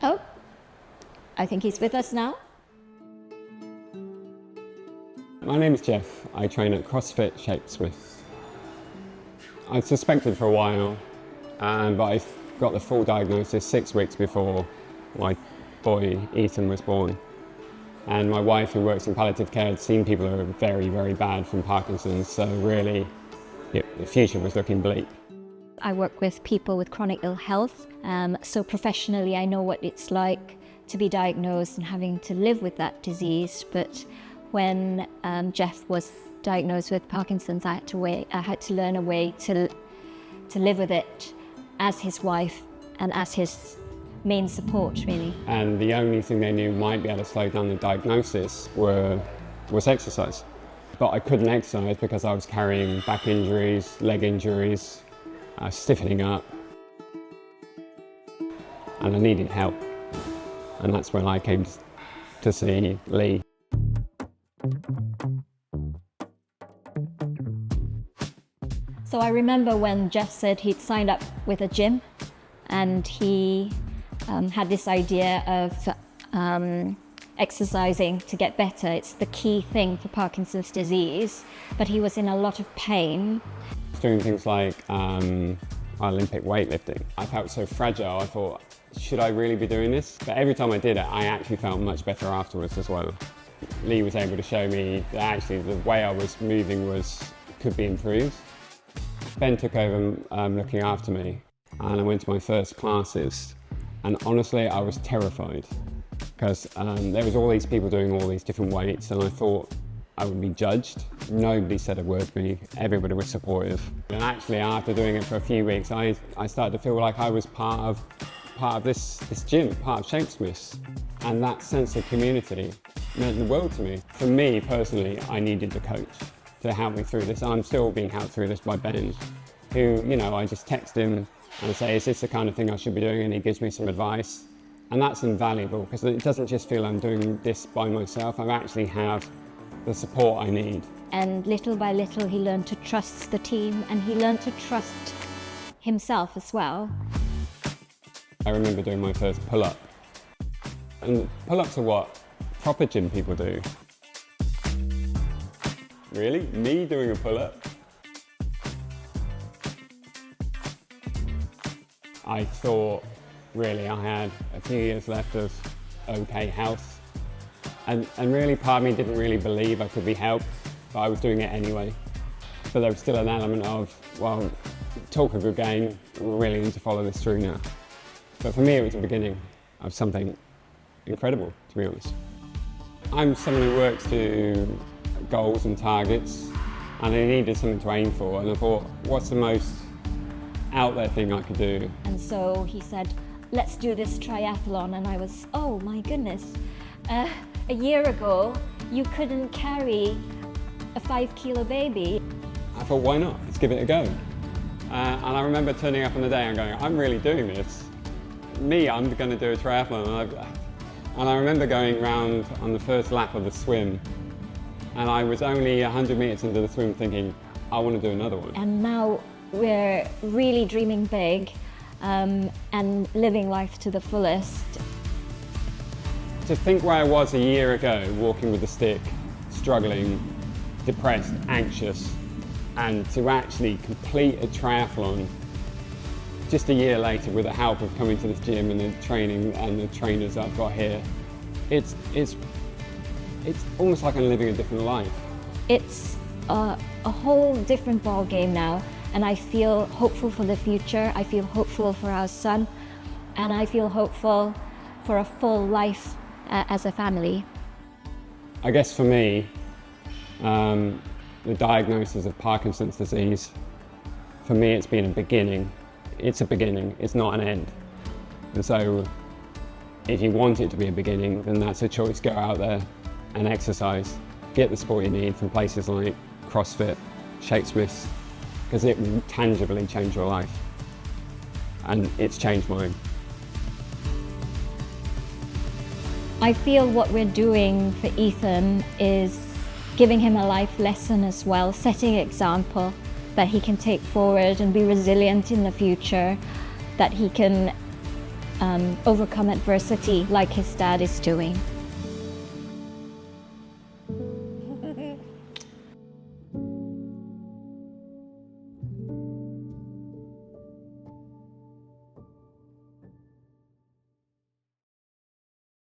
Oh, I think he's with us now. My name is Jeff. I train at CrossFit Shapesmiths. I suspected for a while, but I got the full diagnosis 6 weeks before my boy Ethan was born. And my wife, who works in palliative care, had seen people who are very, very bad from Parkinson's, so really the future was looking bleak. I work with people with chronic ill health, so professionally I know what it's like to be diagnosed and having to live with that disease. But when Jeff was diagnosed with Parkinson's, I had to learn a way to live with it as his wife and as his main support, really. And the only thing they knew might be able to slow down the diagnosis was exercise. But I couldn't exercise because I was carrying back injuries, leg injuries, stiffening up, and I needed help. And that's when I came to see Lee. So I remember when Jeff said he'd signed up with a gym, and he had this idea of exercising to get better. It's the key thing for Parkinson's disease, but he was in a lot of pain. Doing things like Olympic weightlifting. I felt so fragile, I thought, should I really be doing this? But every time I did it, I actually felt much better afterwards as well. Lee was able to show me that actually the way I was moving could be improved. Ben took over looking after me, and I went to my first classes, and honestly I was terrified because there was all these people doing all these different weights, and I thought I would be judged. Nobody said a word to me, everybody was supportive. And actually after doing it for a few weeks, I started to feel like I was part of this gym, part of Shapesmiths, and that sense of community meant the world to me. For me personally, I needed a coach to help me through this. I'm still being helped through this by Ben, who, I just text him and I say, is this the kind of thing I should be doing? And he gives me some advice. And that's invaluable because it doesn't just feel I'm doing this by myself, I actually have the support I need. And little by little he learned to trust the team, and he learned to trust himself as well. I remember doing my first pull-up. And pull-ups are what proper gym people do. Really? Me doing a pull-up? I thought, really, I had a few years left of okay health. And really, part of me didn't really believe I could be helped, but I was doing it anyway. But there was still an element of, well, talk a good game, we really need to follow this through now. But for me, it was the beginning of something incredible, to be honest. I'm someone who works to goals and targets, and I needed something to aim for, and I thought, what's the most out there thing I could do? And so he said, let's do this triathlon, and I was, oh my goodness. A year ago, you couldn't carry a 5-kilo baby. I thought, why not? Let's give it a go. And I remember turning up on the day and going, I'm really doing this. I'm going to do a triathlon. And I remember going round on the first lap of the swim, and I was only 100 meters into the swim thinking, I want to do another one. And now we're really dreaming big and living life to the fullest. To think where I was a year ago, walking with a stick, struggling, depressed, anxious, and to actually complete a triathlon just a year later with the help of coming to this gym and the training and the trainers I've got here, it's almost like I'm living a different life. It's a whole different ball game now, and I feel hopeful for the future. I feel hopeful for our son, and I feel hopeful for a full life as a family. I guess for me, the diagnosis of Parkinson's disease, for me it's been a beginning. It's a beginning, it's not an end. And so if you want it to be a beginning, then that's a choice. Go out there and exercise. Get the support you need from places like CrossFit, Shapesmiths, because it will tangibly change your life. And it's changed mine. I feel what we're doing for Ethan is giving him a life lesson as well, setting example that he can take forward and be resilient in the future, that he can overcome adversity like his dad is doing.